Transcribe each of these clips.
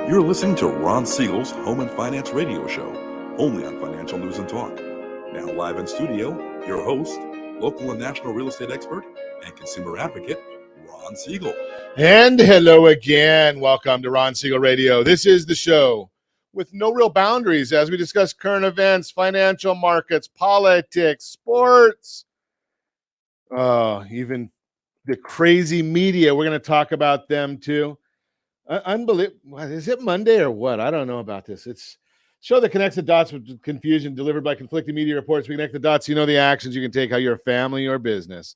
You're listening to Ron Siegel's Home and Finance Radio Show, only on Financial News and Talk. Now live in studio, your host, local and national real estate expert and consumer advocate, Ron Siegel. And hello again. Welcome to Ron Siegel Radio. This is the show with no real boundaries as we discuss current events, financial markets, politics, sports, even the crazy media. We're going to talk about them too. Unbelievable. Is it Monday or what? I don't know about this. It's a show that connects the dots with confusion delivered by conflicting media reports. We connect the dots. You know the actions you can take, how your family or business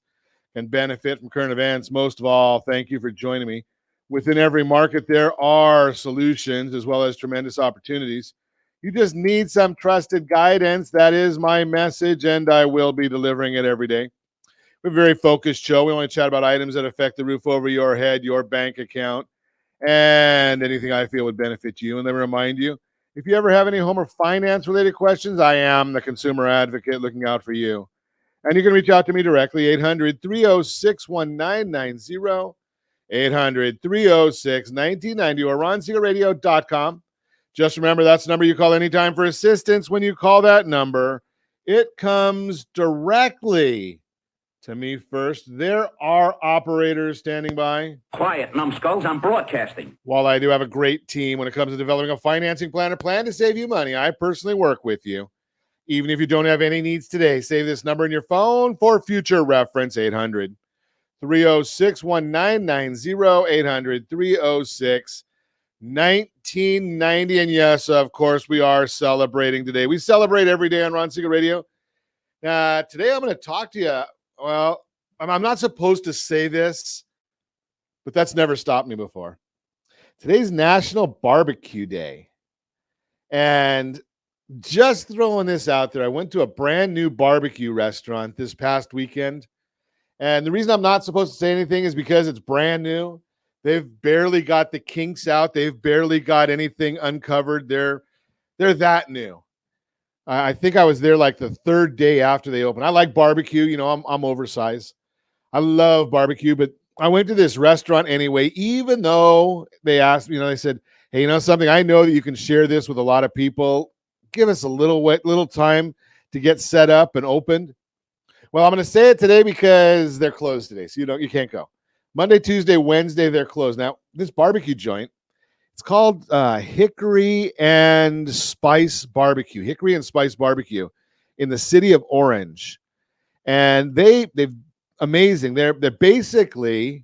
can benefit from current events. Most of all, thank you for joining me. Within every market, there are solutions as well as tremendous opportunities. You just need some trusted guidance. That is my message, and I will be delivering it every day. We're a very focused show. We only chat about items that affect the roof over your head, your bank account, and anything I feel would benefit you. And then remind you, if you ever have any home or finance related questions, I am the consumer advocate looking out for you. And you can reach out to me directly, 800-306-1990, 800-306-1990, or ronsiegelradio.com. Just remember, that's the number you call anytime for assistance. When you call that number, it comes directly to me first. There are operators standing by. Quiet, numbskulls, I'm broadcasting. While I do have a great team when it comes to developing a financing plan or plan to save you money, I personally work with you. Even if you don't have any needs today, save this number in your phone for future reference, 800-306-1990, 800-306-1990. And yes, of course, we are celebrating today. We celebrate every day on Ron Siegel Radio. Today I'm going to talk to you. Well, I'm not supposed to say this, but that's never stopped me before. Today's National Barbecue Day. And just throwing this out there, I went to a brand new barbecue restaurant this past weekend. And the reason I'm not supposed to say anything is because it's brand new. They've barely got the kinks out. They've barely got anything uncovered. They're that new. I think I was there like the third day after they opened. I like barbecue. You know, I'm oversized. I love barbecue, but I went to this restaurant anyway, even though they asked, they said, hey, you know something? I know that you can share this with a lot of people. Give us a little time to get set up and opened. Well, I'm going to say it today because they're closed today. So you can't go. Monday, Tuesday, Wednesday, they're closed. Now, this barbecue joint, it's called Hickory and Spice Barbecue. Hickory and Spice Barbecue in the city of Orange. And they've amazing. They're basically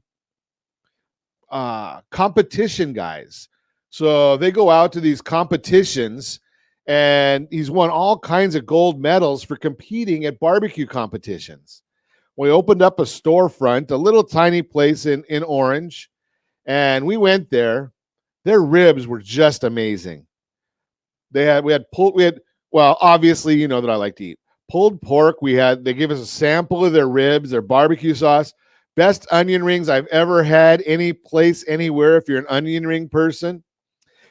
competition guys. So they go out to these competitions, and he's won all kinds of gold medals for competing at barbecue competitions. We opened up a storefront, a little tiny place in Orange, and we went there. Their ribs were just amazing. Obviously, you know that I like to eat pulled pork. They gave us a sample of their ribs, their barbecue sauce, best onion rings I've ever had any place, anywhere. If you're an onion ring person,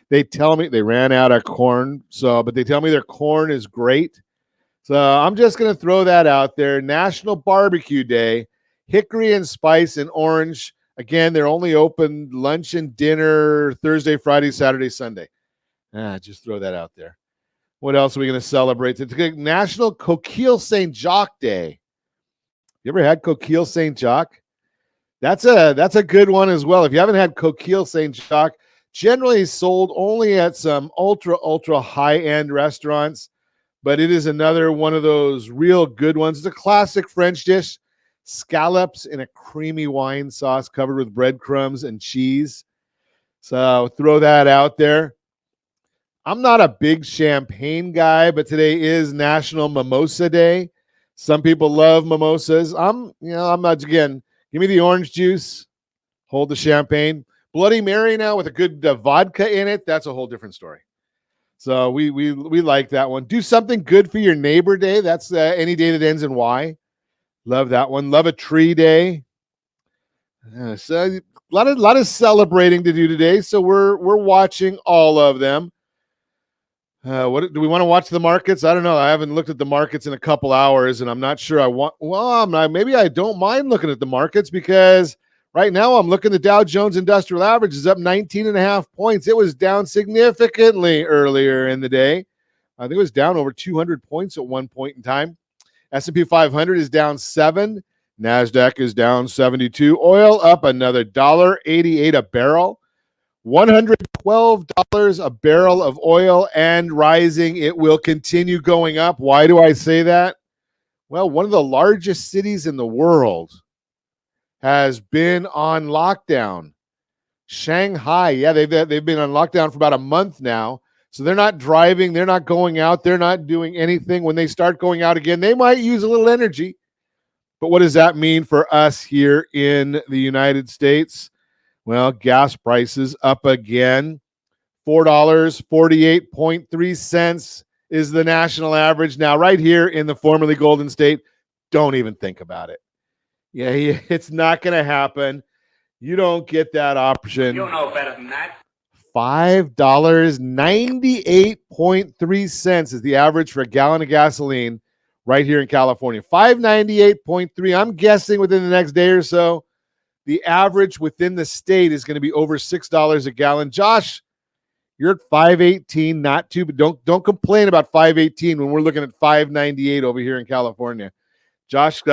they tell me they ran out of corn. But they tell me their corn is great. So I'm just going to throw that out there. National Barbecue Day, Hickory and Spice in Orange. Again, they're only open lunch and dinner Thursday, Friday, Saturday, Sunday. Just throw that out there. What else are we going to celebrate? It's National Coquille Saint Jacques Day. You ever had Coquille Saint Jacques? That's a good one as well. If you haven't had Coquille Saint Jacques, generally sold only at some ultra high-end restaurants, but it is another one of those real good ones. It's a classic French dish. Scallops in a creamy wine sauce covered with breadcrumbs and cheese. So throw that out there. I'm not a big champagne guy, but today is National Mimosa Day. Some people love mimosas. I'm not, again, give me the orange juice, hold the champagne. Bloody Mary now with a good vodka in it, that's a whole different story. So we like that one. Do something good for your neighbor day. That's any day that ends in Y. Love that one. Love a tree day. So a lot of celebrating to do today. So we're watching all of them. What do we want to watch the markets? I don't know. I haven't looked at the markets in a couple hours, and I'm not sure I want. Well, maybe I don't mind looking at the markets because Right now, I'm looking, the Dow Jones Industrial Average is up 19.5 points. It was down significantly earlier in the day. I think it was down over 200 points at one point in time. S&P 500 is down 7. NASDAQ is down 72. Oil up another $1.88 a barrel. $112 a barrel of oil and rising. It will continue going up. Why do I say that? Well, one of the largest cities in the world has been on lockdown. Shanghai, yeah, they've been on lockdown for about a month now. So they're not driving, they're not going out, they're not doing anything. When they start going out again, they might use a little energy. But what does that mean for us here in the United States? Well, gas prices up again. $4.48.3 is the national average. Now, right here in the formerly Golden State, don't even think about it. Yeah, it's not going to happen. You don't get that option. You know better than that. $5.98.3 is the average for a gallon of gasoline right here in California. $5.98.3. I'm guessing within the next day or so, the average within the state is going to be over $6 a gallon. Josh, you're at $5.18, not too, but don't complain about $5.18 when we're looking at $5.98 over here in California. Josh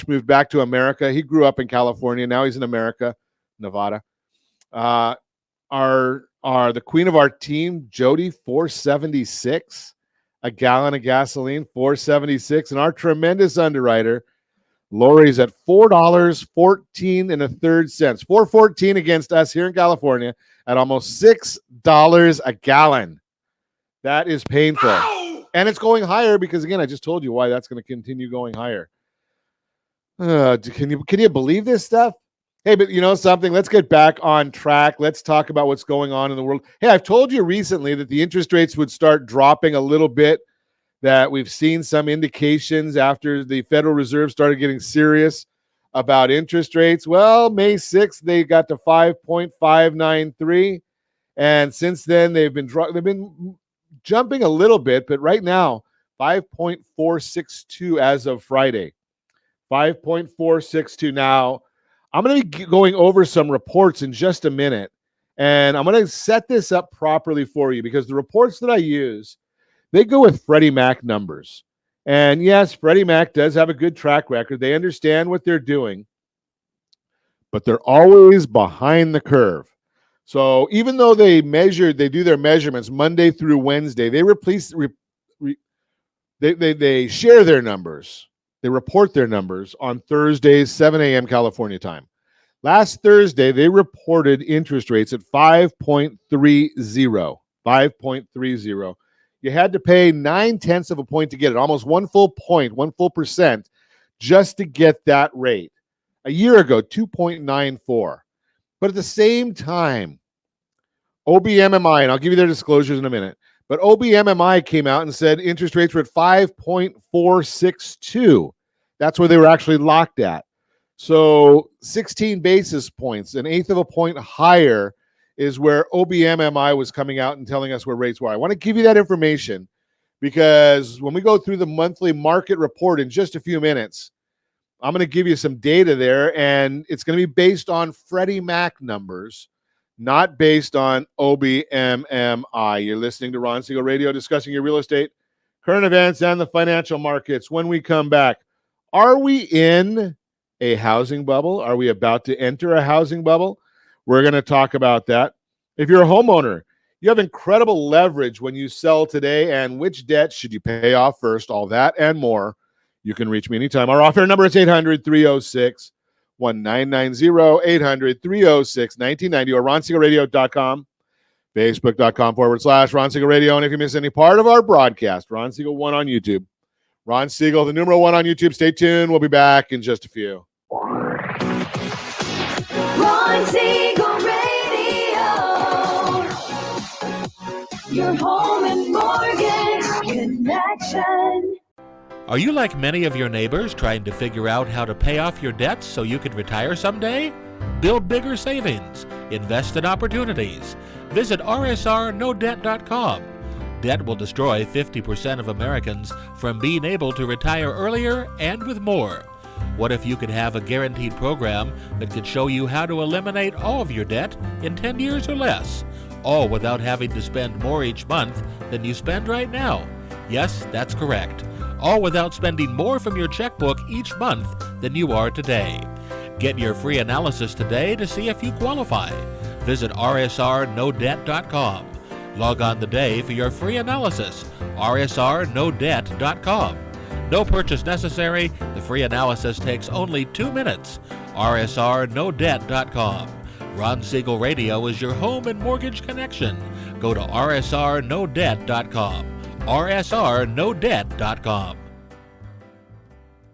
moved back to America. He grew up in California. Now he's in America, Nevada. The queen of our team, Jody, $4.76 a gallon of gasoline, $4.76, and our tremendous underwriter, Lori's at $4.14 and a third cents. $4.14 against us here in California at almost $6 a gallon. That is painful. Ow! And it's going higher because, again, I just told you why that's going to continue going higher. Can you believe this stuff? Hey, but you know something? Let's get back on track. Let's talk about what's going on in the world. Hey, I've told you recently that the interest rates would start dropping a little bit, that we've seen some indications after the Federal Reserve started getting serious about interest rates. Well, May 6th, they got to 5.593. And since then, they've been jumping a little bit, but right now, 5.462 as of Friday. 5.462. Now, I'm going to be going over some reports in just a minute, and I'm going to set this up properly for you because the reports that I use, they go with Freddie Mac numbers. And yes, Freddie Mac does have a good track record. They understand what they're doing, but they're always behind the curve. So even though they do their measurements Monday through Wednesday, they share their numbers. They report their numbers on Thursdays, 7 a.m. California time. Last Thursday, they reported interest rates at 5.30. 5.30. You had to pay 0.9 of a point to get it, almost 1 full point, 1 full percent, just to get that rate. A year ago, 2.94. But at the same time, OBMMI, and I'll give you their disclosures in a minute, but OBMMI came out and said interest rates were at 5.462. That's where they were actually locked at. So 16 basis points, 1/8 of a point higher is where OBMMI was coming out and telling us where rates were. I want to give you that information because when we go through the monthly market report in just a few minutes, I'm going to give you some data there, and it's going to be based on Freddie Mac numbers, not based on OBMMI. You're listening to Ron Siegel Radio, discussing your real estate, current events, and the financial markets. When we come back, are we in a housing bubble? Are we about to enter a housing bubble? We're going to talk about that. If you're a homeowner, you have incredible leverage when you sell today, and which debt should you pay off first? All that and more. You can reach me anytime. Our offer number is 800-306-1990, 800-306-1990, or RonSiegelRadio.com, Facebook.com/Ron Siegel Radio. And if you miss any part of our broadcast, Ron Siegel 1 on YouTube. Ron Siegel, the numeral 1 on YouTube. Stay tuned. We'll be back in just a few. Ron Siegel Radio, your home and mortgage connection. Are you like many of your neighbors trying to figure out how to pay off your debts so you can retire someday? Build bigger savings. Invest in opportunities. Visit rsrnodebt.com. Debt will destroy 50% of Americans from being able to retire earlier and with more. What if you could have a guaranteed program that could show you how to eliminate all of your debt in 10 years or less, all without having to spend more each month than you spend right now? Yes, that's correct. All without spending more from your checkbook each month than you are today. Get your free analysis today to see if you qualify. Visit rsrnodebt.com. Log on today for your free analysis, rsrnodebt.com. No purchase necessary. The free analysis takes only 2 minutes. rsrnodebt.com. Ron Siegel Radio is your home and mortgage connection. Go to rsrnodebt.com. rsrnodebt.com.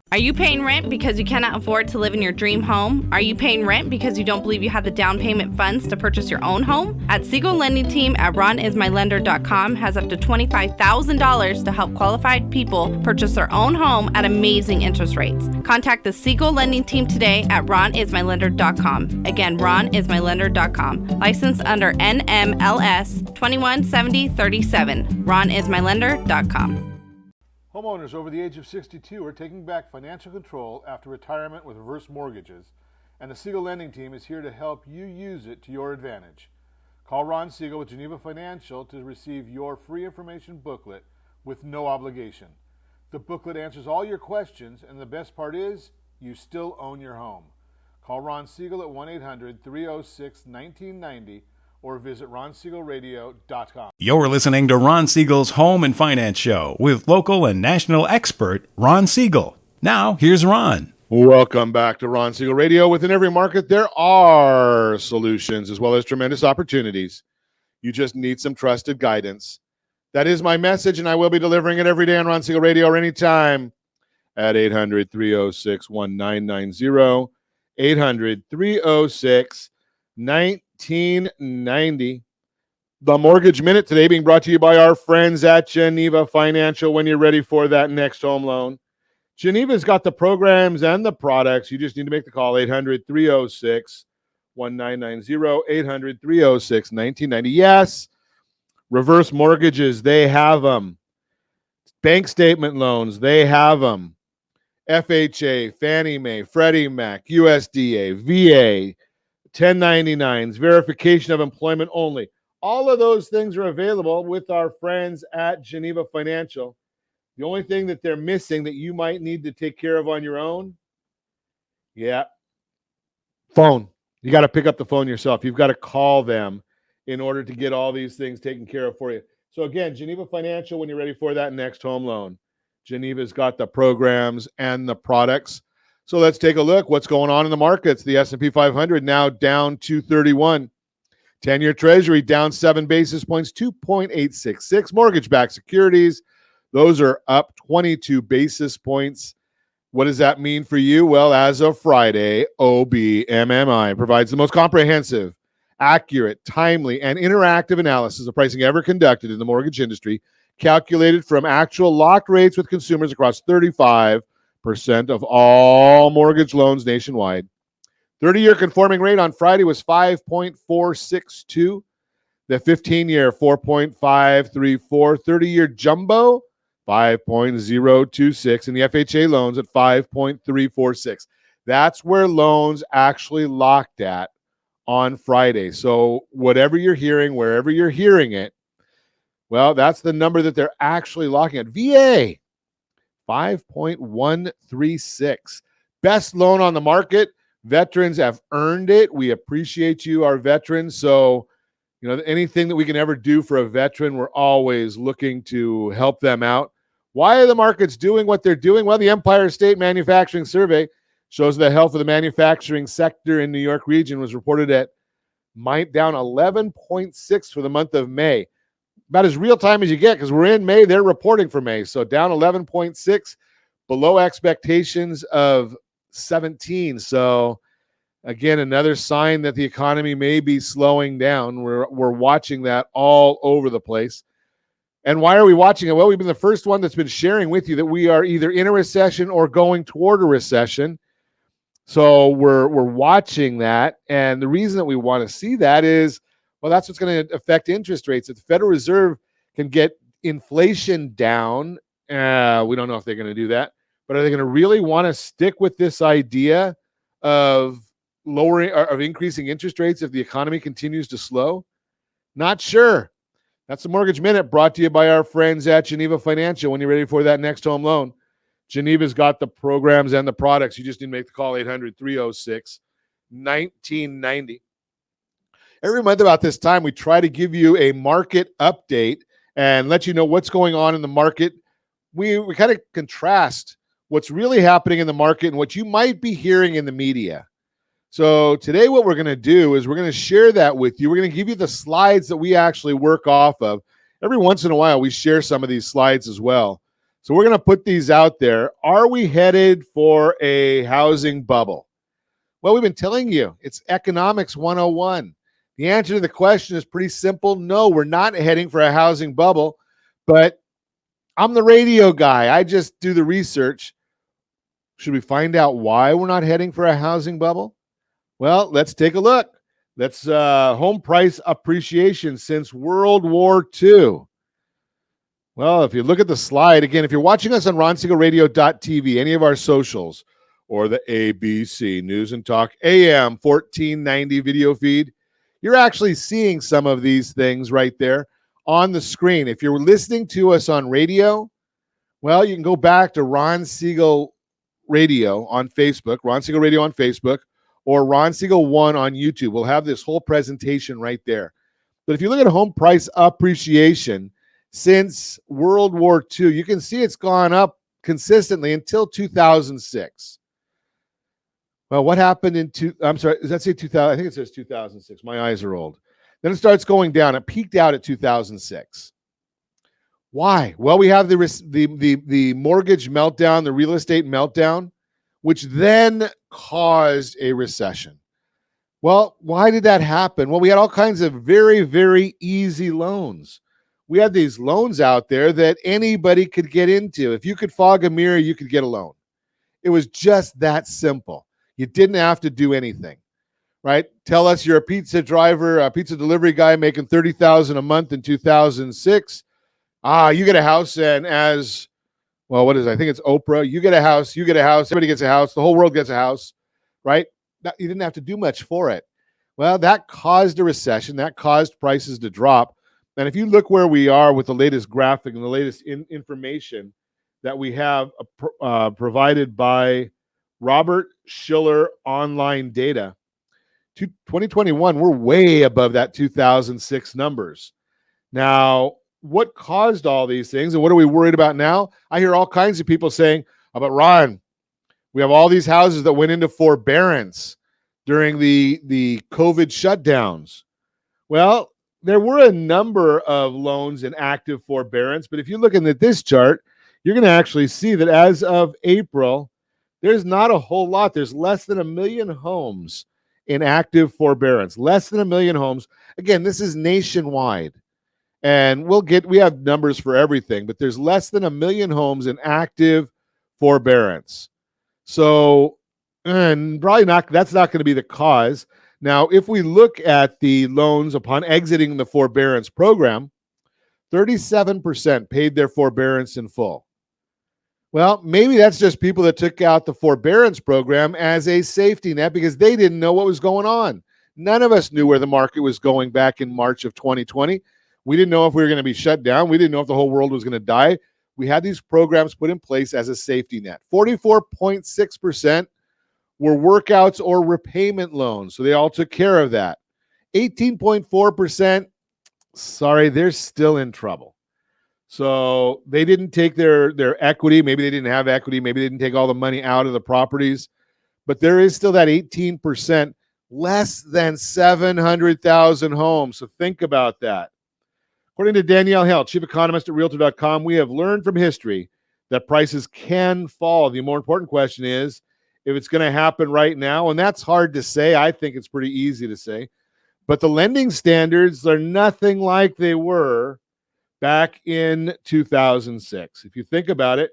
Are you paying rent because you cannot afford to live in your dream home? Are you paying rent because you don't believe you have the down payment funds to purchase your own home? At Siegel Lending Team at ronismylender.com has up to $25,000 to help qualified people purchase their own home at amazing interest rates. Contact the Siegel Lending Team today at ronismylender.com. Again, ronismylender.com. Licensed under NMLS 217037. ronismylender.com. Homeowners over the age of 62 are taking back financial control after retirement with reverse mortgages, and the Siegel Lending Team is here to help you use it to your advantage. Call Ron Siegel with Geneva Financial to receive your free information booklet with no obligation. The booklet answers all your questions, and the best part is, you still own your home. Call Ron Siegel at 1-800-306-1990 or visit ronsiegelradio.com. You're listening to Ron Siegel's Home and Finance Show with local and national expert Ron Siegel. Now, here's Ron. Welcome back to Ron Siegel Radio. Within every market, there are solutions as well as tremendous opportunities. You just need some trusted guidance. That is my message, and I will be delivering it every day on Ron Siegel Radio or anytime at 800-306-1990, 800-306-1990. The Mortgage Minute today being brought to you by our friends at Geneva Financial when you're ready for that next home loan. Geneva's got the programs and the products. You just need to make the call, 800-306-1990, 800-306-1990. Yes, reverse mortgages, they have them. Bank statement loans, they have them. FHA, Fannie Mae, Freddie Mac, USDA, VA, 1099s, verification of employment only. All of those things are available with our friends at Geneva Financial. The only thing that they're missing that you might need to take care of on your own, phone. You got to pick up the phone yourself. You've got to call them in order to get all these things taken care of for you. So again, Geneva Financial when you're ready for that next home loan. Geneva's got the programs and the products. So let's take a look. What's going on in the markets? The S&P 500 now down 231. 10-year Treasury down 7 basis points, 2.866. Mortgage-backed securities, those are up 22 basis points. What does that mean for you? Well, as of Friday, OBMMI provides the most comprehensive, accurate, timely, and interactive analysis of pricing ever conducted in the mortgage industry, calculated from actual locked rates with consumers across 35% of all mortgage loans nationwide. 30-year conforming rate on Friday was 5.462. The 15-year, 4.534. 30-year jumbo, 5.026. And the FHA loans at 5.346. That's where loans actually locked at on Friday. So whatever you're hearing, wherever you're hearing it, well, that's the number that they're actually locking at. VA, 5.136. Best loan on the market. Veterans have earned it. We appreciate you, our veterans. So, anything that we can ever do for a veteran, we're always looking to help them out. Why are the markets doing what they're doing? Well, the Empire State Manufacturing Survey shows the health of the manufacturing sector in New York region was reported at down 11.6 for the month of May. About as real time as you get because we're in May. They're reporting for May. So down 11.6, below expectations of 17. So again, another sign that the economy may be slowing down. We're watching that all over the place. And why are we watching it? Well, we've been the first one that's been sharing with you that we are either in a recession or going toward a recession. So we're watching that. And the reason that we want to see that is, well, that's what's going to affect interest rates. If the Federal Reserve can get inflation down, we don't know if they're going to do that, But are they going to really want to stick with this idea of increasing interest rates if the economy continues to slow? Not sure. That's the Mortgage Minute, brought to you by our friends at Geneva Financial. When you're ready for that next home loan, Geneva's got the programs and the products. You just need to make the call, 800-306-1990. Every month about this time, we try to give you a market update and let you know what's going on in the market. We kind of contrast what's really happening in the market and what you might be hearing in the media. So today what we're going to do is we're going to share that with you. We're going to give you the slides that we actually work off of. Every once in a while, we share some of these slides as well. So we're going to put these out there. Are we headed for a housing bubble? Well, we've been telling you, it's economics 101. The answer to the question is pretty simple. No, we're not heading for a housing bubble, but I'm the radio guy. I just do the research. Should we find out why we're not heading for a housing bubble? Well, let's take a look. That's home price appreciation since World War II. Well, if you look at the slide, again, if you're watching us on RonSiegelRadio.tv, any of our socials, or the ABC News and Talk AM 1490 video feed, you're actually seeing some of these things right there on the screen. If you're listening to us on radio, well, you can go back to Ron Siegel Radio on Facebook, Ron Siegel Radio on Facebook, or Ron Siegel 1 on YouTube. We'll have this whole presentation right there. But if you look at home price appreciation since World War II, you can see it's gone up consistently until 2006. Well, what happened in I'm sorry, does that say 2000? I think it says 2006. My eyes are old. Then it starts going down. It peaked out at 2006. Why? Well, we have the mortgage meltdown, the real estate meltdown, which then caused a recession. Well, why did that happen? Well, we had all kinds of very, very easy loans. We had these loans out there that anybody could get into. If you could fog a mirror, you could get a loan. It was just that simple. You didn't have to do anything, right? Tell us you're a pizza driver, a pizza delivery guy making $30,000 a month in 2006. You get a house, and as well, what is it? I think it's Oprah. You get a house, everybody gets a house, the whole world gets a house, right? You didn't have to do much for it. Well, that caused a recession. That caused prices to drop. And if you look where we are with the latest graphic and the latest information that we have provided by Robert Schiller Online Data, 2021, we're way above that 2006 numbers. Now, what caused all these things and what are we worried about now? I hear all kinds of people saying, oh, but Ron, we have all these houses that went into forbearance during the COVID shutdowns. Well, there were a number of loans in active forbearance, but if you're looking at this chart, you're going to actually see that as of April, there's not a whole lot. There's less than 1 million homes in active forbearance, less than 1 million homes. Again, this is nationwide. And we have numbers for everything, but there's less than 1 million homes in active forbearance. So, and probably that's not going to be the cause. Now, if we look at the loans upon exiting the forbearance program, 37% paid their forbearance in full. Well, maybe that's just people that took out the forbearance program as a safety net because they didn't know what was going on. None of us knew where the market was going back in March of 2020. We didn't know if we were going to be shut down. We didn't know if the whole world was going to die. We had these programs put in place as a safety net. 44.6% were workouts or repayment loans. So they all took care of that. 18.4%, sorry, they're still in trouble. So they didn't take their equity. Maybe they didn't have equity. Maybe they didn't take all the money out of the properties. But there is still that 18%, less than 700,000 homes. So think about that. According to Danielle Hell, chief economist at Realtor.com, we have learned from history that prices can fall. The more important question is if it's going to happen right now, and that's hard to say. I think it's pretty easy to say. But the lending standards are nothing like they were back in 2006. If you think about it,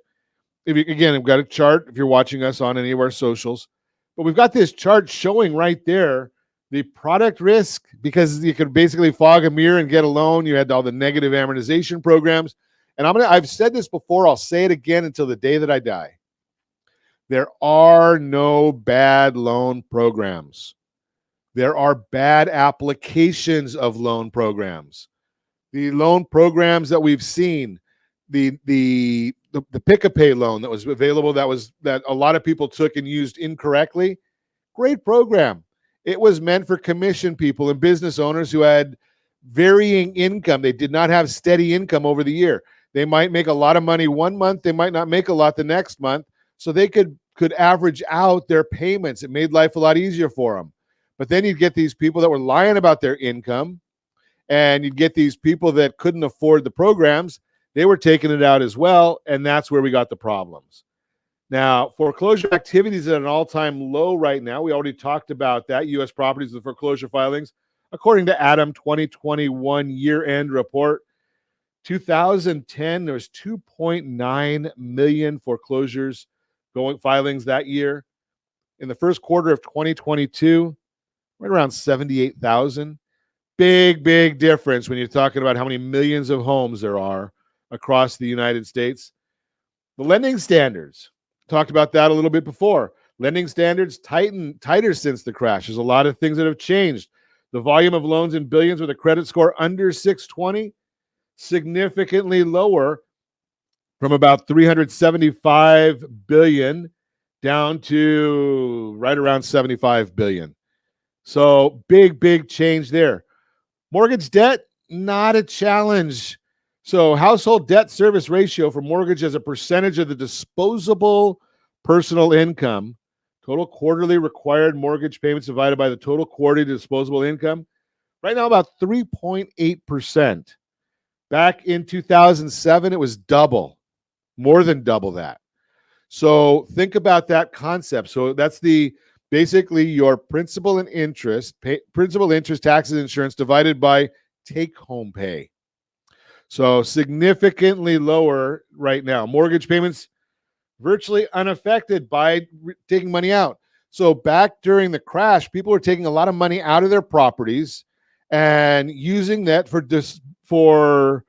again, I've got a chart if you're watching us on any of our socials, but we've got this chart showing right there the product risk because you could basically fog a mirror and get a loan. You had all the negative amortization programs. And I've said this before, I'll say it again until the day that I die. There are no bad loan programs. There are bad applications of loan programs. The loan programs that we've seen, the pick-a-pay loan that was available, that a lot of people took and used incorrectly, great program. It was meant for commission people and business owners who had varying income. They did not have steady income over the year. They might make a lot of money one month. They might not make a lot the next month. So they could average out their payments. It made life a lot easier for them. But then you'd get these people that were lying about their income, and you'd get these people that couldn't afford the programs. They were taking it out as well, and that's where we got the problems. Now, foreclosure activity is at an all-time low right now. We already talked about that. U.S. properties with foreclosure filings, according to Adam 2021 year-end report. 2010, there was 2.9 million foreclosures filings that year. In the first quarter of 2022, right around 78,000. Big difference when you're talking about how many millions of homes there are across the United States. The lending standards, talked about that a little bit before. Lending standards tighter since the crash. There's a lot of things that have changed. The volume of loans in billions with a credit score under 620, significantly lower from about 375 billion down to right around 75 billion. So big change there. Mortgage debt, not a challenge. So household debt service ratio for mortgage as a percentage of the disposable personal income, total quarterly required mortgage payments divided by the total quarterly disposable income, right now about 3.8%. Back in 2007, it was double, more than double that. So think about that concept. So that's basically your principal and interest, principal, interest, taxes, insurance divided by take-home pay. So significantly lower right now. Mortgage payments virtually unaffected by taking money out. So back during the crash, people were taking a lot of money out of their properties and using that for depreciable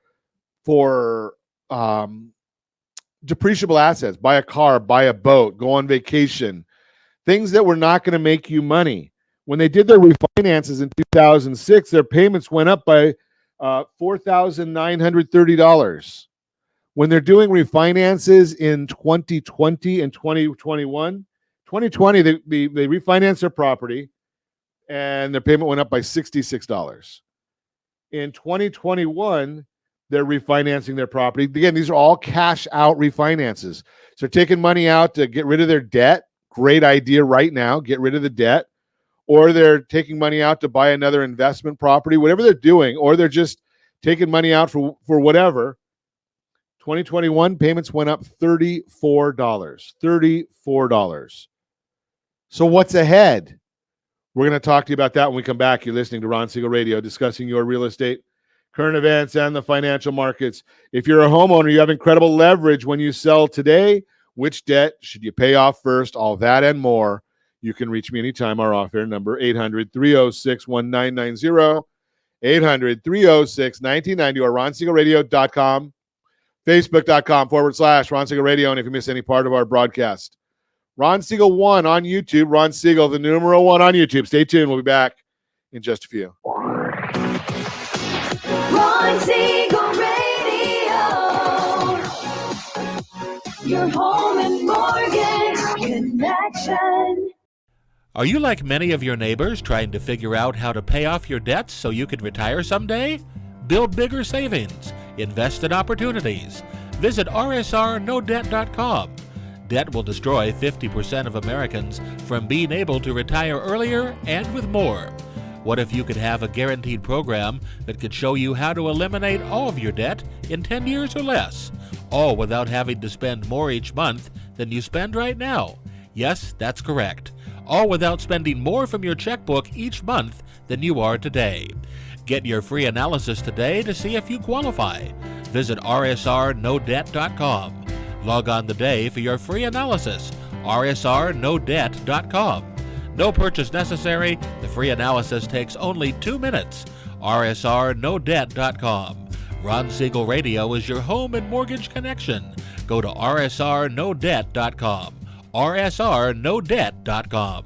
assets. Buy a car, buy a boat, go on vacation. Things that were not going to make you money. When they did their refinances in 2006, their payments went up by $4,930. When they're doing refinances in 2020 and 2021, 2020, they refinanced their property and their payment went up by $66. In 2021, they're refinancing their property. Again, these are all cash out refinances. So they're taking money out to get rid of their debt. Great idea right now, get rid of the debt. Or they're taking money out to buy another investment property, whatever they're doing, or they're just taking money out for whatever. 2021 payments went up $34. $34. So what's ahead? We're going to talk to you about that when we come back. You're listening to Ron Siegel Radio, discussing your real estate, current events, and the financial markets. If you're a homeowner, you have incredible leverage when you sell today. Which debt should you pay off first? All that and more. You can reach me anytime. Our off-air number, 800-306-1990, 800-306-1990, or RonSiegelRadio.com, Facebook.com/Ron Siegel Radio. And if you miss any part of our broadcast, Ron Siegel 1 on YouTube, Ron Siegel, the numeral 1 on YouTube. Stay tuned. We'll be back in just a few. Ron Siegel Radio, your home and mortgage connection. Are you like many of your neighbors trying to figure out how to pay off your debts so you could retire someday? Build bigger savings. Invest in opportunities. Visit rsrnodebt.com. Debt will destroy 50% of Americans from being able to retire earlier and with more. What if you could have a guaranteed program that could show you how to eliminate all of your debt in 10 years or less, all without having to spend more each month than you spend right now? Yes, that's correct. All without spending more from your checkbook each month than you are today. Get your free analysis today to see if you qualify. Visit rsrnodebt.com. Log on today for your free analysis, rsrnodebt.com. No purchase necessary. The free analysis takes only 2 minutes. rsrnodebt.com. Ron Siegel Radio is your home and mortgage connection. Go to rsrnodebt.com. rsrnodebt.com.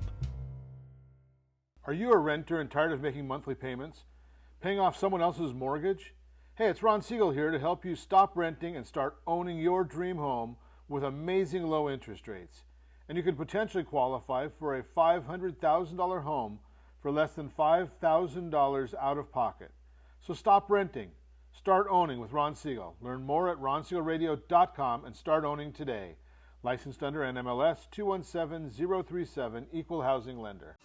Are you a renter and tired of making monthly payments? Paying off someone else's mortgage? Hey, it's Ron Siegel here to help you stop renting and start owning your dream home with amazing low interest rates. And you could potentially qualify for a $500,000 home for less than $5,000 out of pocket. So stop renting. Start owning with Ron Siegel. Learn more at ronsiegelradio.com and start owning today. Licensed under NMLS 217037, Equal Housing Lender.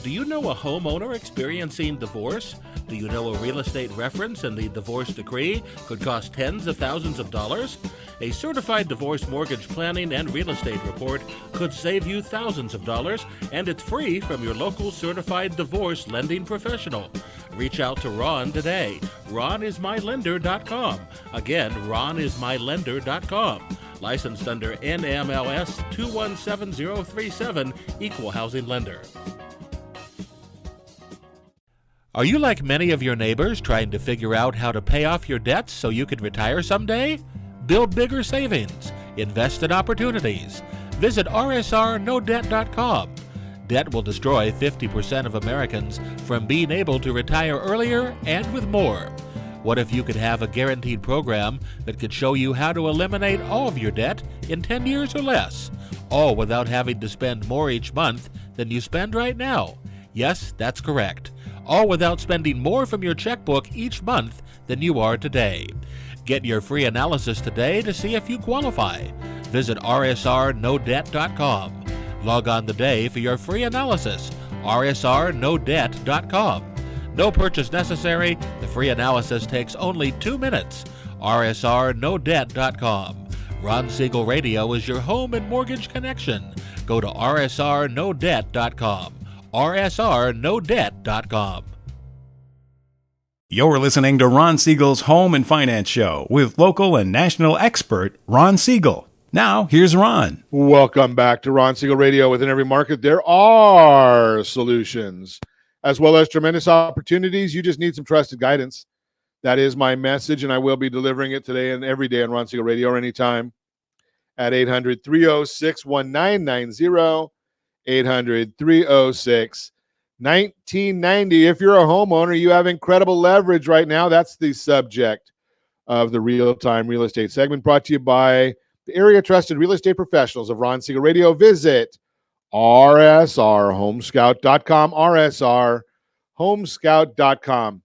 Do you know a homeowner experiencing divorce? Do you know a real estate reference and the divorce decree could cost tens of thousands of dollars? A certified divorce mortgage planning and real estate report could save you thousands of dollars, and it's free from your local certified divorce lending professional. Reach out to Ron today. RonIsMyLender.com. Again, RonIsMyLender.com. Licensed under NMLS 217037, Equal Housing Lender. Are you like many of your neighbors trying to figure out how to pay off your debts so you can retire someday? Build bigger savings. Invest in opportunities. Visit rsrnodebt.com. Debt will destroy 50% of Americans from being able to retire earlier and with more. What if you could have a guaranteed program that could show you how to eliminate all of your debt in 10 years or less, all without having to spend more each month than you spend right now? Yes, that's correct. All without spending more from your checkbook each month than you are today. Get your free analysis today to see if you qualify. Visit rsrnodebt.com. Log on today for your free analysis. rsrnodebt.com. No purchase necessary. The free analysis takes only 2 minutes. rsrnodebt.com. Ron Siegel Radio is your home and mortgage connection. Go to rsrnodebt.com. rsrnodebt.com. You're listening to Ron Siegel's Home and Finance Show with local and national expert Ron Siegel. Now, here's Ron. Welcome back to Ron Siegel Radio. Within every market, there are solutions, as well as tremendous opportunities. You just need some trusted guidance. That is my message, and I will be delivering it today and every day on Ron Siegel Radio or anytime at 800-306-1990, 800-306-1990. If you're a homeowner, you have incredible leverage right now. That's the subject of the Real-Time Real Estate segment, brought to you by the area trusted real estate professionals of Ron Siegel Radio. Visit rsrhomescout.com, rsrhomescout.com.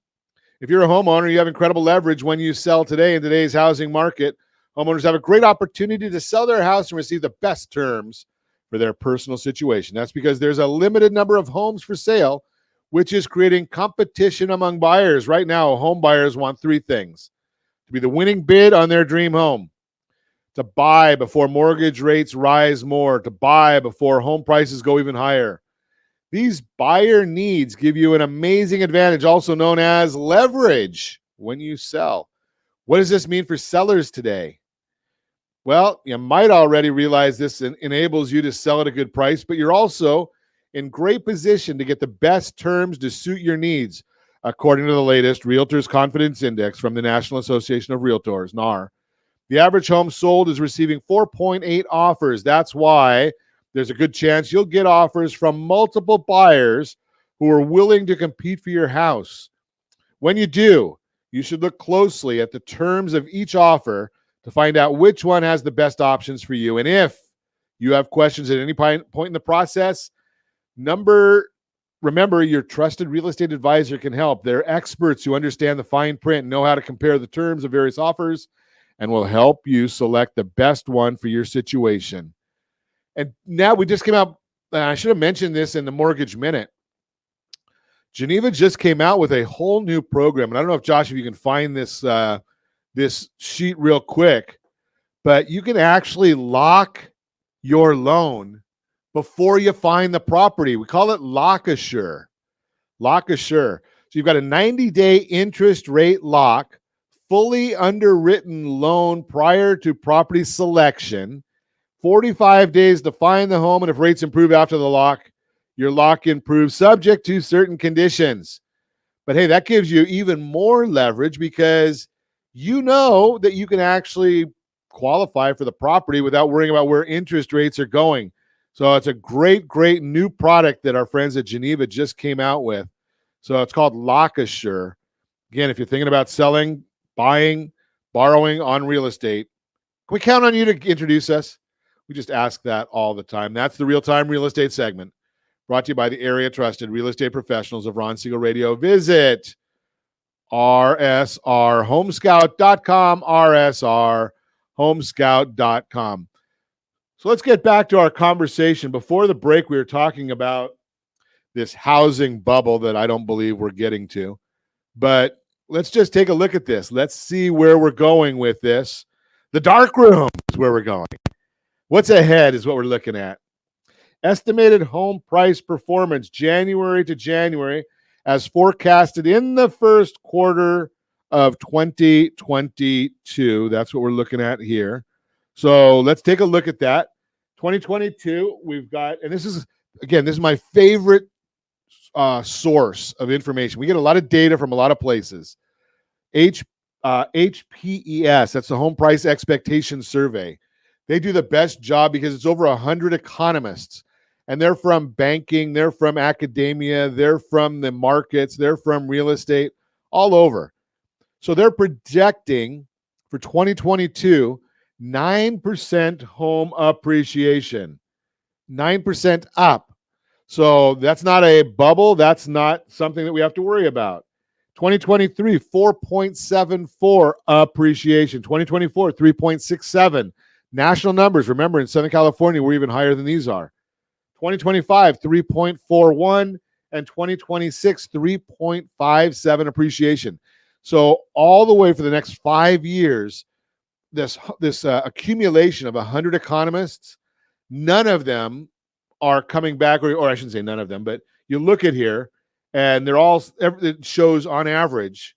If you're a homeowner, you have incredible leverage when you sell today in today's housing market. Homeowners have a great opportunity to sell their house and receive the best terms for their personal situation. That's because there's a limited number of homes for sale, which is creating competition among buyers. Right now, home buyers want three things: to be the winning bid on their dream home, to buy before mortgage rates rise more, to buy before home prices go even higher. These buyer needs give you an amazing advantage, also known as leverage, when you sell. What does this mean for sellers today? Well, you might already realize this enables you to sell at a good price, but you're also in great position to get the best terms to suit your needs, according to the latest Realtors Confidence Index from the National Association of Realtors, NAR. The average home sold is receiving 4.8 offers. That's why there's a good chance you'll get offers from multiple buyers who are willing to compete for your house. When you do, you should look closely at the terms of each offer to find out which one has the best options for you. And if you have questions at any point in the process, remember your trusted real estate advisor can help. They're experts who understand the fine print and know how to compare the terms of various offers and will help you select the best one for your situation. And now we just came out, I should have mentioned this in the Mortgage Minute. Geneva just came out with a whole new program. And I don't know if, Josh, if you can find this this sheet real quick, but you can actually lock your loan before you find the property. We call it Lock Assure. Lock Assure. So you've got a 90-day interest rate lock, fully underwritten loan prior to property selection, 45 days to find the home, and if rates improve after the lock, your lock improves subject to certain conditions. But hey, that gives you even more leverage because you know that you can actually qualify for the property without worrying about where interest rates are going. So it's a great, great new product that our friends at Geneva just came out with. So it's called Lock Assure. Again, if you're thinking about selling, buying, borrowing on real estate, can we count on you to introduce us? We just ask that all the time. That's the Real-Time Real Estate segment, brought to you by the area trusted real estate professionals of Ron Siegel Radio. Visit rsrhomescout.com, rsrhomescout.com. So let's get back to our conversation. Before the break, we were talking about this housing bubble that I don't believe we're getting to. But let's just take a look at this. Let's see where we're going with this. The dark room is where we're going. What's ahead is what we're looking at. Estimated home price performance January to January as forecasted in the first quarter of 2022. That's what we're looking at here. So let's take a look at that. 2022, we've got, and this is my favorite source of information. We get a lot of data from a lot of places. HPES, that's the Home Price Expectation Survey. They do the best job because it's over 100 economists, and they're from banking, they're from academia, they're from the markets, they're from real estate, all over. So they're projecting for 2022, 9% home appreciation, 9% up. So that's not a bubble. That's not something that we have to worry about. 2023, 4.74 appreciation. 2024, 3.67. National numbers. Remember, in Southern California, we're even higher than these are. 2025, 3.41. And 2026, 3.57 appreciation. So all the way for the next 5 years, this accumulation of 100 economists, none of them are coming back, or I shouldn't say none of them, but you look at here, and it shows on average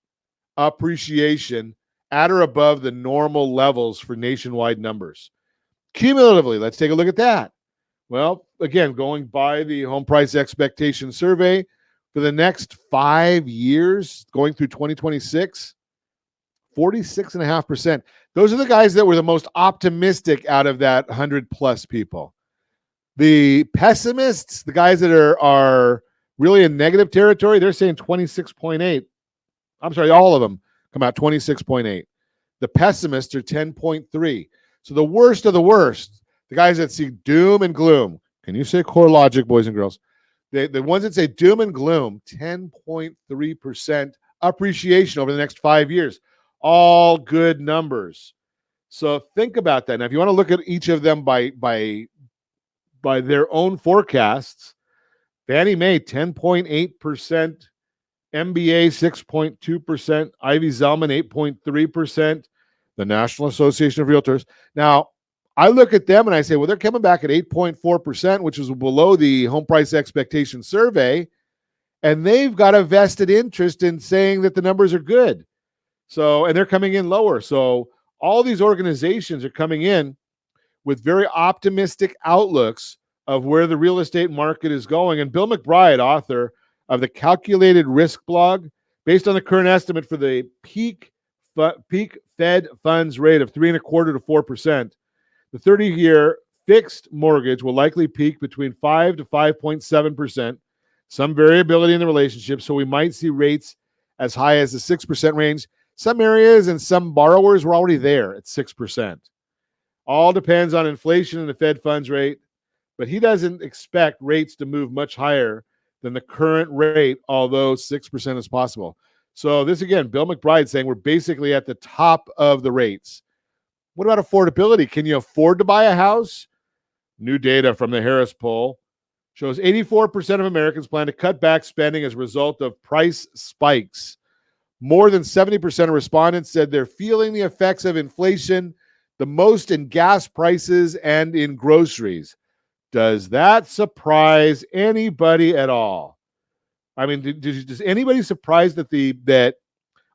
appreciation at or above the normal levels for nationwide numbers. Cumulatively, let's take a look at that. Well, again, going by the Home Price Expectation Survey, for the next 5 years, going through 2026, 46.5%. Those are the guys that were the most optimistic out of that 100 plus people. The pessimists, the guys that are really in negative territory, they're saying 26.8. I'm sorry, all of them come out 26.8. The pessimists are 10.3. So the worst of the worst, the guys that see doom and gloom. Can you say core logic, boys and girls? The ones that say doom and gloom, 10.3% appreciation over the next 5 years. All good numbers. So think about that. Now, if you want to look at each of them by their own forecasts, Fannie Mae 10.8%, MBA 6.2%, Ivy Zelman 8.3%, the National Association of Realtors. Now, I look at them and I say, well, they're coming back at 8.4%, which is below the Home Price Expectation Survey, and they've got a vested interest in saying that the numbers are good. So, and they're coming in lower. So all these organizations are coming in with very optimistic outlooks of where the real estate market is going. And Bill McBride, author of the Calculated Risk blog, based on the current estimate for the peak Fed funds rate of 3.25% to 4%, the 30-year fixed mortgage will likely peak between 5 to 5.7%. Some variability in the relationship, so we might see rates as high as the 6% range. Some areas and some borrowers were already there at 6%. All depends on inflation and the Fed funds rate, but he doesn't expect rates to move much higher than the current rate, although 6% is possible. So this, again, Bill McBride saying we're basically at the top of the rates. What about affordability? Can you afford to buy a house? New data from the Harris poll shows 84% of Americans plan to cut back spending as a result of price spikes. More than 70% of respondents said they're feeling the effects of inflation the most in gas prices and in groceries. Does that surprise anybody at all? I mean, does anybody surprised that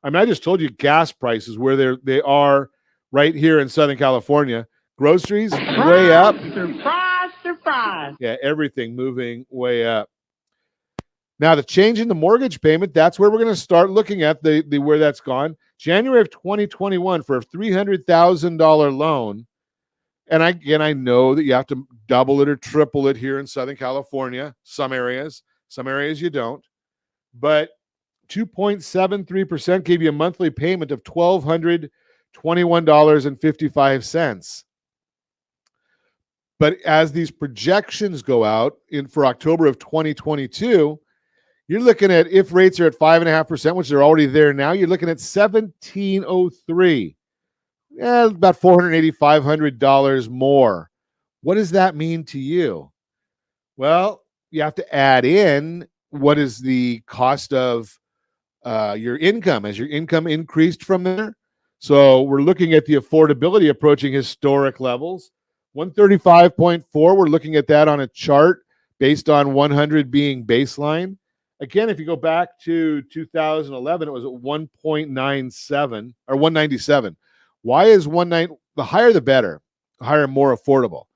I just told you gas prices where they are right here in Southern California. Groceries way up. Surprise. Yeah, everything moving way up. Now, the change in the mortgage payment, that's where we're going to start looking at the where that's gone. January of 2021 for a $300,000 loan. And I know that you have to double it or triple it here in Southern California. Some areas you don't. But 2.73% gave you a monthly payment of $1,221.55. But as these projections go out for October of 2022, you're looking at, if rates are at 5.5%, which they're already there now, you're looking at $1,703. Yeah, about $480, $500 more. What does that mean to you? Well, you have to add in what is the cost of your income. As your income increased from there. So we're looking at the affordability approaching historic levels. 135.4, we're looking at that on a chart based on 100 being baseline. Again, if you go back to 2011, it was at 1.97 or 197. Why is 19? The higher the better, the higher, more affordable.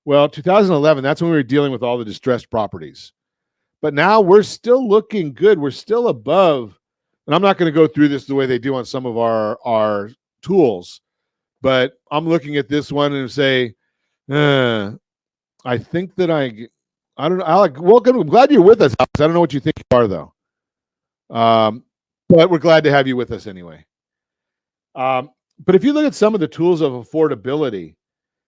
Well, 2011, that's when we were dealing with all the distressed properties. But now we're still looking good. We're still above, and I'm not going to go through this the way they do on some of our tools, but I'm looking at this one and say, I think that I don't know. Alec, welcome. I'm glad you're with us, Alex. I don't know what you think you are, though. But we're glad to have you with us anyway. But if you look at some of the tools of affordability,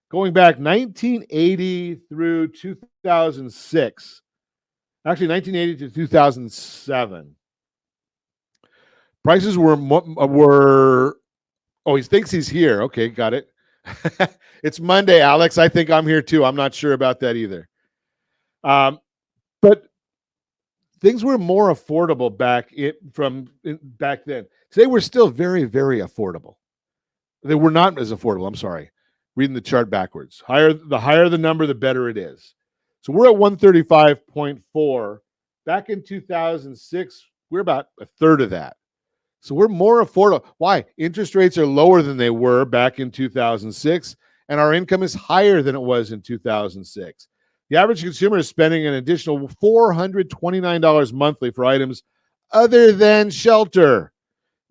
going back 1980 through 2006, actually 1980 to 2007, prices were. Oh, he thinks he's here. Okay, got it. It's Monday, Alex. I think I'm here too. I'm not sure about that either. But things were more affordable back then. Today we're still very, very affordable. They were not as affordable. I'm sorry. Reading the chart backwards. The higher the number, the better it is. So we're at 135.4. Back in 2006, we're about a third of that. So we're more affordable. Why? Interest rates are lower than they were back in 2006, and our income is higher than it was in 2006. The average consumer is spending an additional $429 monthly for items other than shelter.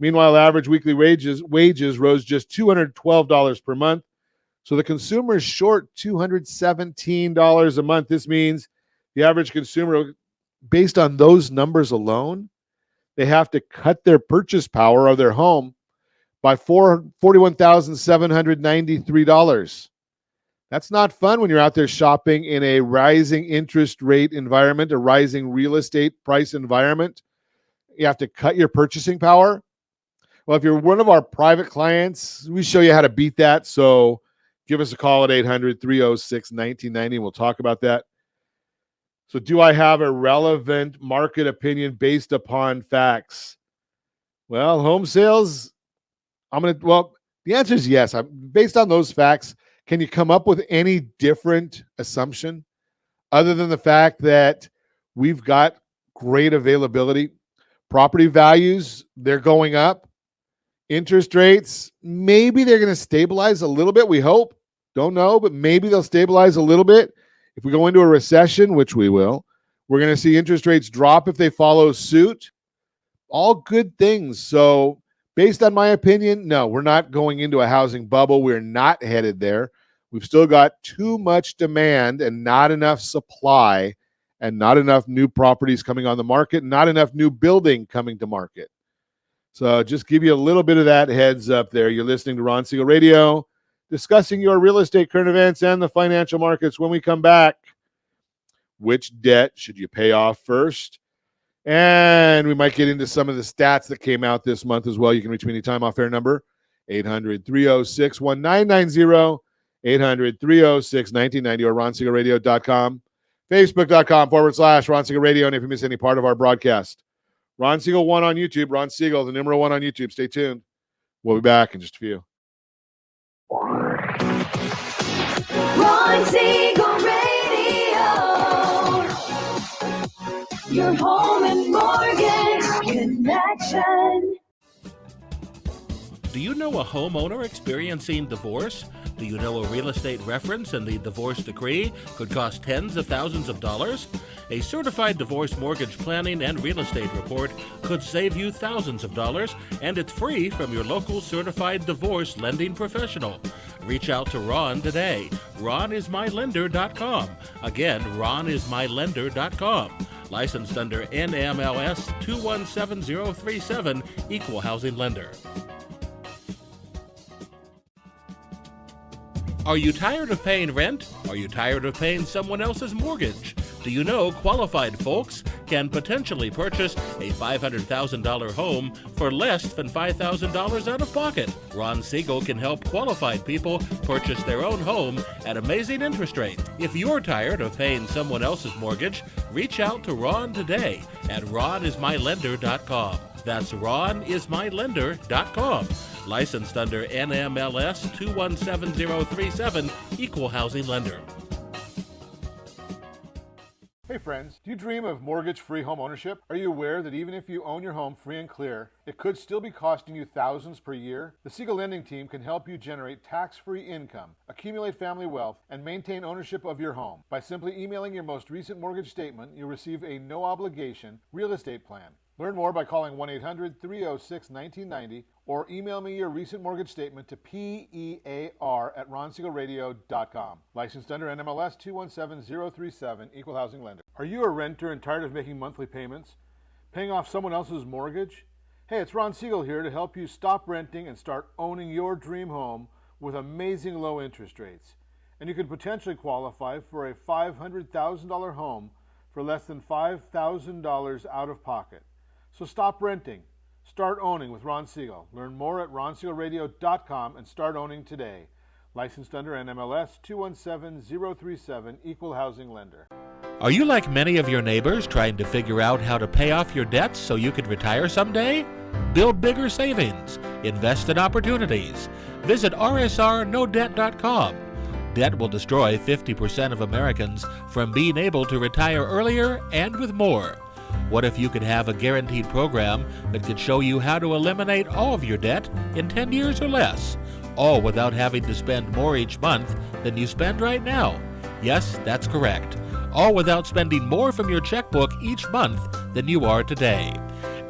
Meanwhile, average weekly wages rose just $212 per month. So the consumer is short $217 a month. This means the average consumer, based on those numbers alone, they have to cut their purchase power of their home by $41,793. That's not fun when you're out there shopping in a rising interest rate environment, a rising real estate price environment. You have to cut your purchasing power. Well, if you're one of our private clients, we show you how to beat that. So give us a call at 800-306-1990. We'll talk about that. So do I have a relevant market opinion based upon facts? Well, home sales, the answer is yes. Based on those facts, can you come up with any different assumption other than the fact that we've got great availability? Property values, they're going up. Interest rates, maybe they're going to stabilize a little bit. We hope. Don't know, but maybe they'll stabilize a little bit. If we go into a recession, which we will, we're going to see interest rates drop if they follow suit. All good things. So based on my opinion, no, we're not going into a housing bubble. We're not headed there. We've still got too much demand and not enough supply and not enough new properties coming on the market, not enough new building coming to market. So just give you a little bit of that heads up there. You're listening to Ron Siegel Radio, discussing your real estate current events and the financial markets. When we come back, which debt should you pay off first? And we might get into some of the stats that came out this month as well. You can reach me anytime off air number 800-306-1990, 800-306-1990, or ronsiegelradio.com, facebook.com/Ron Siegel Radio. And if you miss any part of our broadcast, Ron Siegel 1 on YouTube, Ron Siegel, the number 1 on YouTube. Stay tuned. We'll be back in just a few. Ron Siegel Radio, your home and mortgage connection. Do you know a homeowner experiencing divorce? Do you know a real estate reference and the divorce decree could cost tens of thousands of dollars? A certified divorce mortgage planning and real estate report could save you thousands of dollars, and it's free from your local certified divorce lending professional. Reach out to Ron today. RonIsMyLender.com. Again, RonIsMyLender.com. Licensed under NMLS 217037, Equal Housing Lender. Are you tired of paying rent? Are you tired of paying someone else's mortgage? Do you know qualified folks can potentially purchase a $500,000 home for less than $5,000 out of pocket? Ron Siegel can help qualified people purchase their own home at amazing interest rates. If you're tired of paying someone else's mortgage, reach out to Ron today at RonIsMyLender.com. That's RonIsMyLender.com. Licensed under NMLS 217037, Equal Housing Lender. Hey friends, do you dream of mortgage-free home ownership? Are you aware that even if you own your home free and clear, it could still be costing you thousands per year? The Siegel Lending Team can help you generate tax-free income, accumulate family wealth, and maintain ownership of your home. By simply emailing your most recent mortgage statement, you'll receive a no-obligation real estate plan. Learn more by calling 1-800-306-1990 or email me your recent mortgage statement to PEAR@RonSiegelRadio.com. Licensed under NMLS 217037, Equal Housing Lender. Are you a renter and tired of making monthly payments? Paying off someone else's mortgage? Hey, it's Ron Siegel here to help you stop renting and start owning your dream home with amazing low interest rates. And you could potentially qualify for a $500,000 home for less than $5,000 out of pocket. So stop renting. Start owning with Ron Siegel. Learn more at RonSiegelRadio.com and start owning today. Licensed under NMLS 217037, Equal Housing Lender. Are you like many of your neighbors trying to figure out how to pay off your debts so you can retire someday? Build bigger savings. Invest in opportunities. Visit RSRNoDebt.com. Debt will destroy 50% of Americans from being able to retire earlier and with more. What if you could have a guaranteed program that could show you how to eliminate all of your debt in 10 years or less, all without having to spend more each month than you spend right now? Yes, that's correct. All without spending more from your checkbook each month than you are today.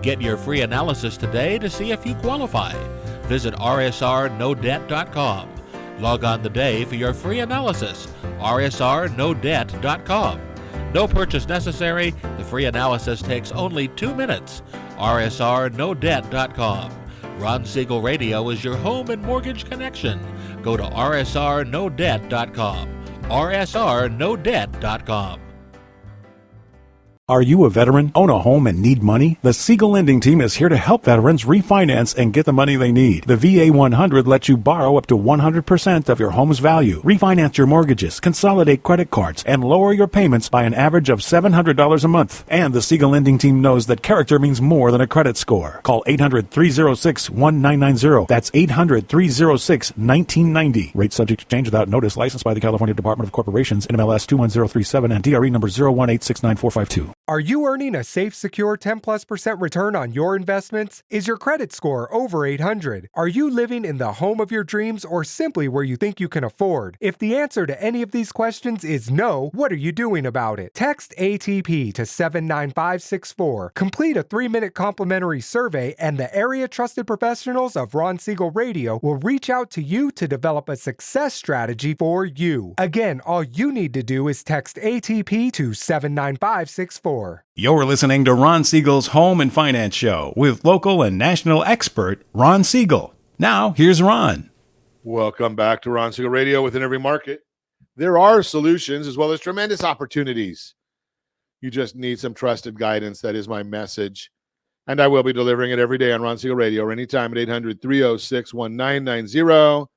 Get your free analysis today to see if you qualify. Visit RSRNoDebt.com. Log on today for your free analysis, RSRNoDebt.com. No purchase necessary. The free analysis takes only 2 minutes. RSRNoDebt.com. Ron Siegel Radio is your home and mortgage connection. Go to RSRNoDebt.com. RSRNoDebt.com. Are you a veteran, own a home, and need money? The Siegel Lending Team is here to help veterans refinance and get the money they need. The VA 100 lets you borrow up to 100% of your home's value, refinance your mortgages, consolidate credit cards, and lower your payments by an average of $700 a month. And the Siegel Lending Team knows that character means more than a credit score. Call 800-306-1990. That's 800-306-1990. Rate subject to change without notice. Licensed by the California Department of Corporations, NMLS 21037, and DRE number 018694452. Are you earning a safe, secure 10+% return on your investments? Is your credit score over 800? Are you living in the home of your dreams or simply where you think you can afford? If the answer to any of these questions is no, what are you doing about it? Text ATP to 79564. Complete a 3-minute complimentary survey, and the area trusted professionals of Ron Siegel Radio will reach out to you to develop a success strategy for you. Again, all you need to do is text ATP to 79564. You're listening to Ron Siegel's Home and Finance Show with local and national expert Ron Siegel. Now, here's Ron. Welcome back to Ron Siegel Radio. Within every market, there are solutions as well as tremendous opportunities. You just need some trusted guidance. That is my message. And I will be delivering it every day on Ron Siegel Radio or anytime at 800-306-1990,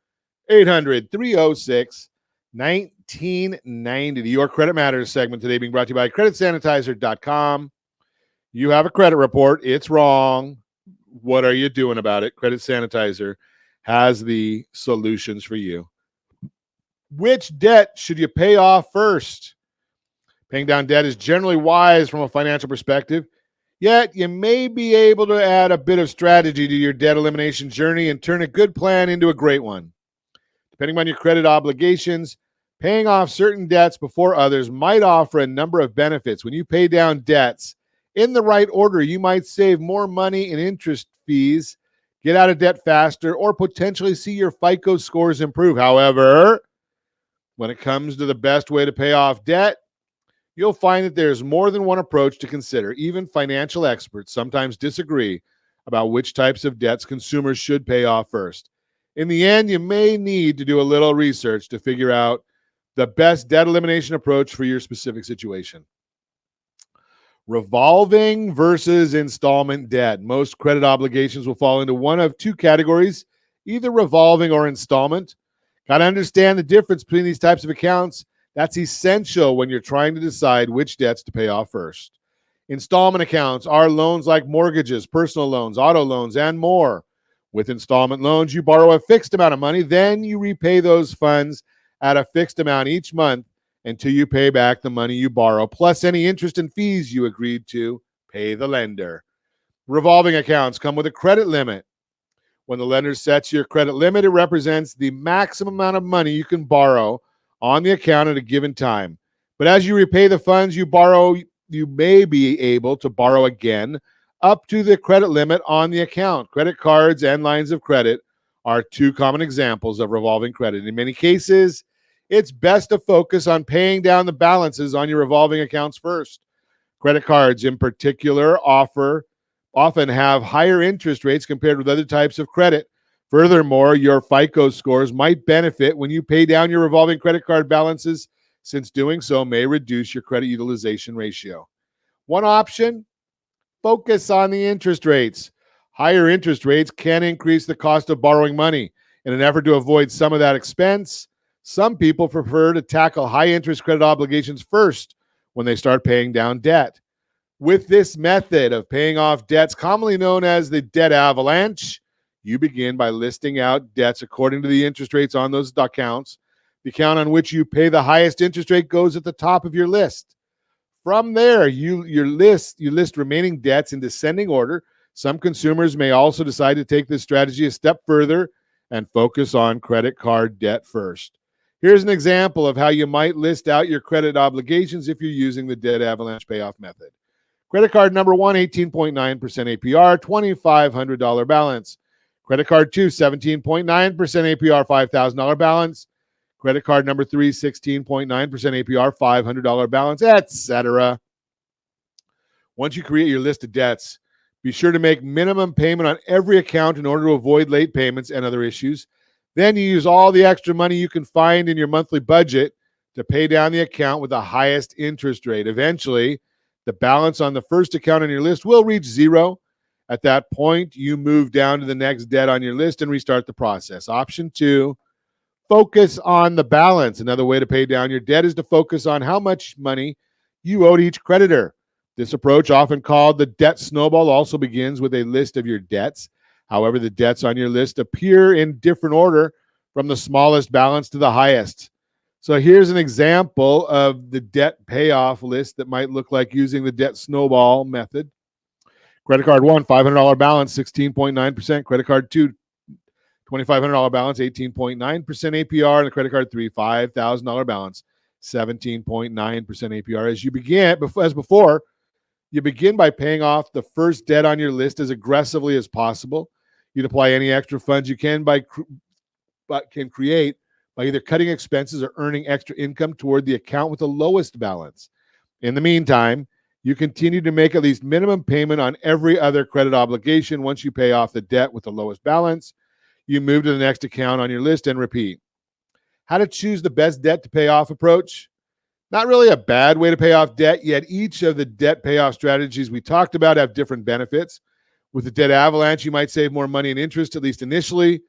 800-306-1990. The Your Credit Matters segment today being brought to you by CreditSanitizer.com. You have a credit report. It's wrong. What are you doing about it? Credit Sanitizer has the solutions for you. Which debt should you pay off first? Paying down debt is generally wise from a financial perspective. Yet, you may be able to add a bit of strategy to your debt elimination journey and turn a good plan into a great one. Depending on your credit obligations, paying off certain debts before others might offer a number of benefits. When you pay down debts in the right order, you might save more money in interest fees, get out of debt faster, or potentially see your FICO scores improve. However, when it comes to the best way to pay off debt, you'll find that there's more than one approach to consider. Even financial experts sometimes disagree about which types of debts consumers should pay off first. In the end, you may need to do a little research to figure out the best debt elimination approach for your specific situation. Revolving versus installment debt. Most credit obligations will fall into one of two categories, either revolving or installment. Got to understand the difference between these types of accounts. That's essential when you're trying to decide which debts to pay off first. Installment accounts are loans like mortgages, personal loans, auto loans, and more. With installment loans, you borrow a fixed amount of money, then you repay those funds at a fixed amount each month until you pay back the money you borrow, plus any interest and fees you agreed to pay the lender. Revolving accounts come with a credit limit. When the lender sets your credit limit, it represents the maximum amount of money you can borrow on the account at a given time. But as you repay the funds you borrow, you may be able to borrow again up to the credit limit on the account. Credit cards and lines of credit are two common examples of revolving credit. In many cases, it's best to focus on paying down the balances on your revolving accounts first. Credit cards in particular often have higher interest rates compared with other types of credit. Furthermore, your FICO scores might benefit when you pay down your revolving credit card balances, since doing so may reduce your credit utilization ratio. One option, focus on the interest rates. Higher interest rates can increase the cost of borrowing money. In an effort to avoid some of that expense, some people prefer to tackle high interest credit obligations first when they start paying down debt. With this method of paying off debts, commonly known as the debt avalanche, you begin by listing out debts according to the interest rates on those accounts. The account on which you pay the highest interest rate goes at the top of your list. From there, you list remaining debts in descending order. Some consumers may also decide to take this strategy a step further and focus on credit card debt first. Here's an example of how you might list out your credit obligations if you're using the debt avalanche payoff method. Credit card number 1, 18.9% APR, $2,500 balance. Credit card 2, 17.9% APR, $5,000 balance. Credit card number 3, 16.9% APR, $500 balance, etc. Once you create your list of debts, be sure to make minimum payment on every account in order to avoid late payments and other issues. Then you use all the extra money you can find in your monthly budget to pay down the account with the highest interest rate. Eventually, the balance on the first account on your list will reach zero. At that point, you move down to the next debt on your list and restart the process. Option 2, focus on the balance. Another way to pay down your debt is to focus on how much money you owe to each creditor. This approach, often called the debt snowball, also begins with a list of your debts. However, the debts on your list appear in different order from the smallest balance to the highest. So here's an example of the debt payoff list that might look like using the debt snowball method. Credit card 1, $500 balance, 16.9%. Credit card 2, $2,500 balance, 18.9% APR. And the credit card 3, $5,000 balance, 17.9% APR. As before, you begin by paying off the first debt on your list as aggressively as possible. You'd apply any extra funds you can create by either cutting expenses or earning extra income toward the account with the lowest balance. In the meantime, you continue to make at least minimum payment on every other credit obligation. Once you pay off the debt with the lowest balance, you move to the next account on your list and repeat. How to choose the best debt to pay off approach? Not really a bad way to pay off debt, yet each of the debt payoff strategies we talked about have different benefits. With the debt avalanche, you might save more money in interest, at least initially,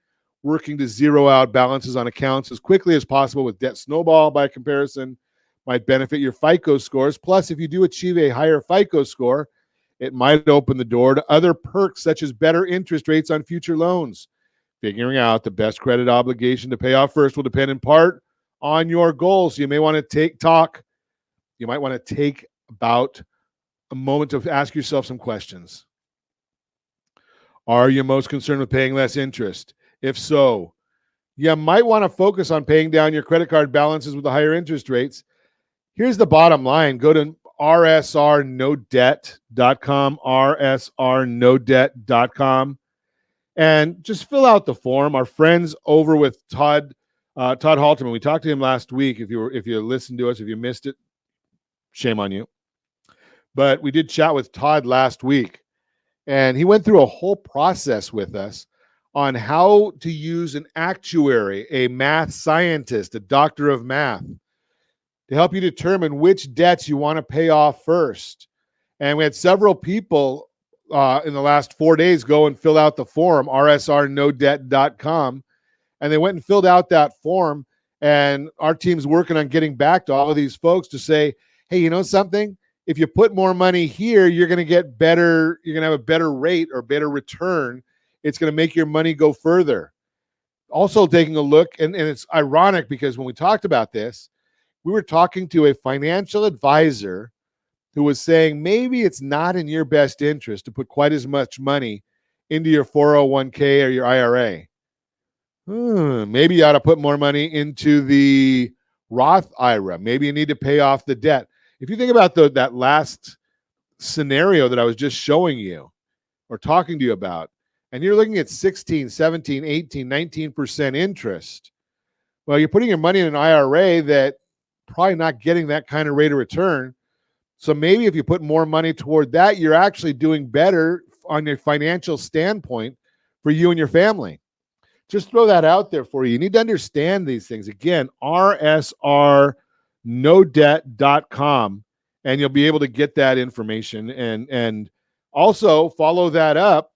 working to zero out balances on accounts as quickly as possible. With debt snowball, by comparison, might benefit your FICO scores. Plus, if you do achieve a higher FICO score, it might open the door to other perks such as better interest rates on future loans. Figuring out the best credit obligation to pay off first will depend in part on your goals. You might want to take about a moment to ask yourself some questions. Are you most concerned with paying less interest? If so, you might want to focus on paying down your credit card balances with the higher interest rates. Here's the bottom line. Go to rsrnodebt.com, rsrnodebt.com, and just fill out the form. Our friends over with Todd Halterman, we talked to him last week. If you listened to us, if you missed it, shame on you. But we did chat with Todd last week, and he went through a whole process with us on how to use an actuary, a math scientist, a doctor of math, to help you determine which debts you want to pay off first. And we had several people in the last 4 days go and fill out the form, rsrnodebt.com, and they went and filled out that form. And our team's working on getting back to all of these folks to say, hey, you know something? If you put more money here, you're going to get better. You're going to have a better rate or better return. It's going to make your money go further. Also taking a look, and it's ironic because when we talked about this, we were talking to a financial advisor who was saying maybe it's not in your best interest to put quite as much money into your 401k or your IRA. Maybe you ought to put more money into the Roth IRA. Maybe you need to pay off the debt. If you think about that last scenario that I was just showing you or talking to you about, and you're looking at 16, 17, 18, 19% interest, well, you're putting your money in an IRA that probably not getting that kind of rate of return. So maybe if you put more money toward that, you're actually doing better on your financial standpoint for you and your family. Just throw that out there for you. You need to understand these things. Again, rsrnodebt.com, and you'll be able to get that information. And also follow that up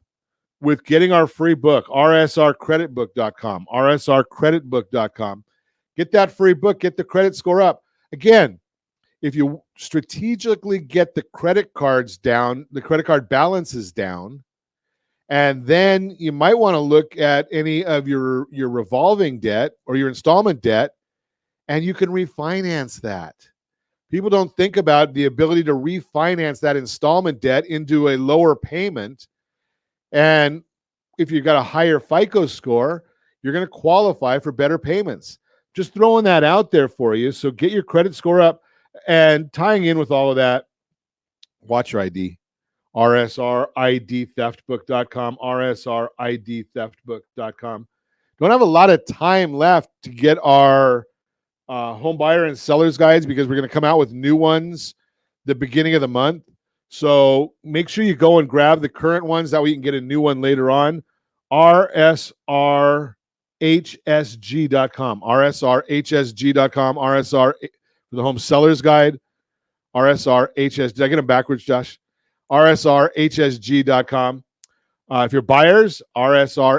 with getting our free book, rsrcreditbook.com, rsrcreditbook.com. Get that free book, get the credit score up. Again, if you strategically get the credit cards down, the credit card balances down, and then you might want to look at any of your revolving debt or your installment debt, and you can refinance that. People don't think about the ability to refinance that installment debt into a lower payment. And if you've got a higher FICO score, you're going to qualify for better payments. Just throwing that out there for you. So get your credit score up, and tying in with all of that, watch your ID. rsridtheftbook.com, rsridtheftbook.com. Don't have a lot of time left to get our home buyer and sellers guides because we're going to come out with new ones the beginning of the month. So make sure you go and grab the current ones. That way you can get a new one later on. rsrhsg.com, rsrhsg.com, RSR for the home sellers guide, rsrhs. Did I get them backwards, Josh? rsrhsg.com. If you're buyers, rsrhbg.com.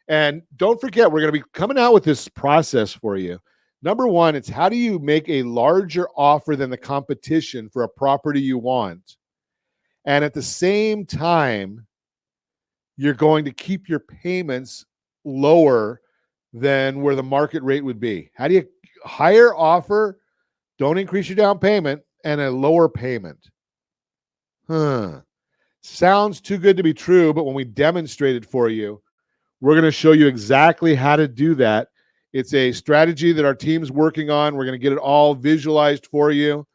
And don't forget, we're going to be coming out with this process for you. Number one, it's how do you make a larger offer than the competition for a property you want? And at the same time, you're going to keep your payments lower than where the market rate would be. How do you higher offer, don't increase your down payment, and a lower payment? Sounds too good to be true, but when we demonstrate it for you, we're going to show you exactly how to do that. It's a strategy that our team's working on. We're going to get it all visualized for you.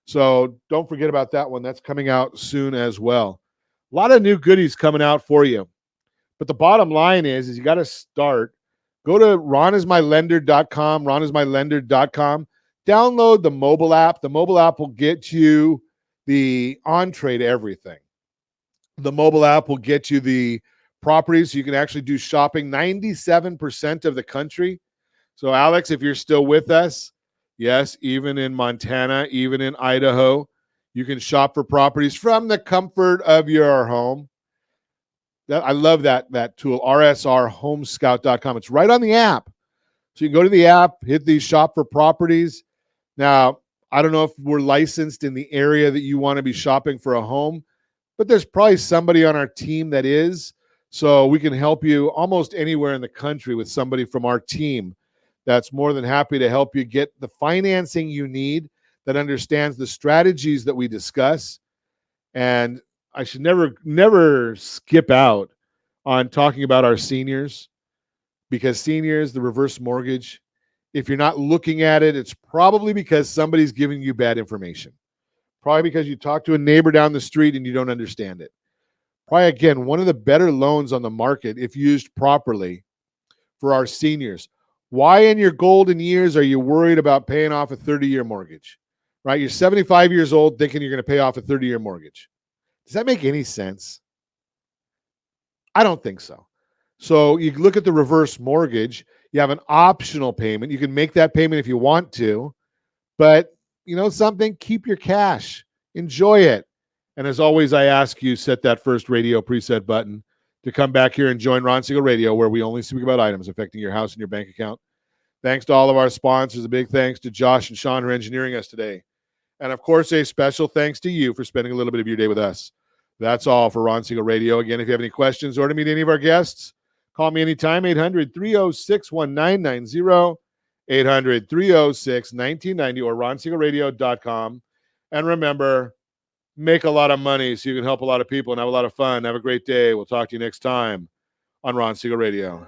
So don't forget about that one. That's coming out soon as well. A lot of new goodies coming out for you. But the bottom line is you got to start. Go to ronismylender.com, ronismylender.com. Download the mobile app. The mobile app will get you the entree to everything. The mobile app will get you the properties so you can actually do shopping. 97% of the country. So, Alex, if you're still with us, yes, even in Montana, even in Idaho, you can shop for properties from the comfort of your home. I love that tool, rsrhomescout.com. It's right on the app. So you can go to the app, hit the shop for properties. Now, I don't know if we're licensed in the area that you want to be shopping for a home, but there's probably somebody on our team that is. So we can help you almost anywhere in the country with somebody from our team that's more than happy to help you get the financing you need that understands the strategies that we discuss. And I should never skip out on talking about our seniors, because seniors, the reverse mortgage, if you're not looking at it, it's probably because somebody's giving you bad information. Probably because you talk to a neighbor down the street and you don't understand it. Probably, again, one of the better loans on the market if used properly for our seniors. Why in your golden years are you worried about paying off a 30-year mortgage? Right? You're 75 years old thinking you're going to pay off a 30-year mortgage. Does that make any sense? I don't think so. So you look at the reverse mortgage, you have an optional payment. You can make that payment if you want to, but you know something? Keep your cash. Enjoy it. And as always, I ask you, set that first radio preset button to come back here and join Ron Siegel Radio, where we only speak about items affecting your house and your bank account. Thanks to all of our sponsors. A big thanks to Josh and Sean for engineering us today. And of course, a special thanks to you for spending a little bit of your day with us. That's all for Ron Siegel Radio. Again, if you have any questions or to meet any of our guests, call me anytime, 800-306-1990, 800-306-1990, or ronsiegelradio.com. And remember, make a lot of money so you can help a lot of people and have a lot of fun. Have a great day. We'll talk to you next time on Ron Siegel Radio.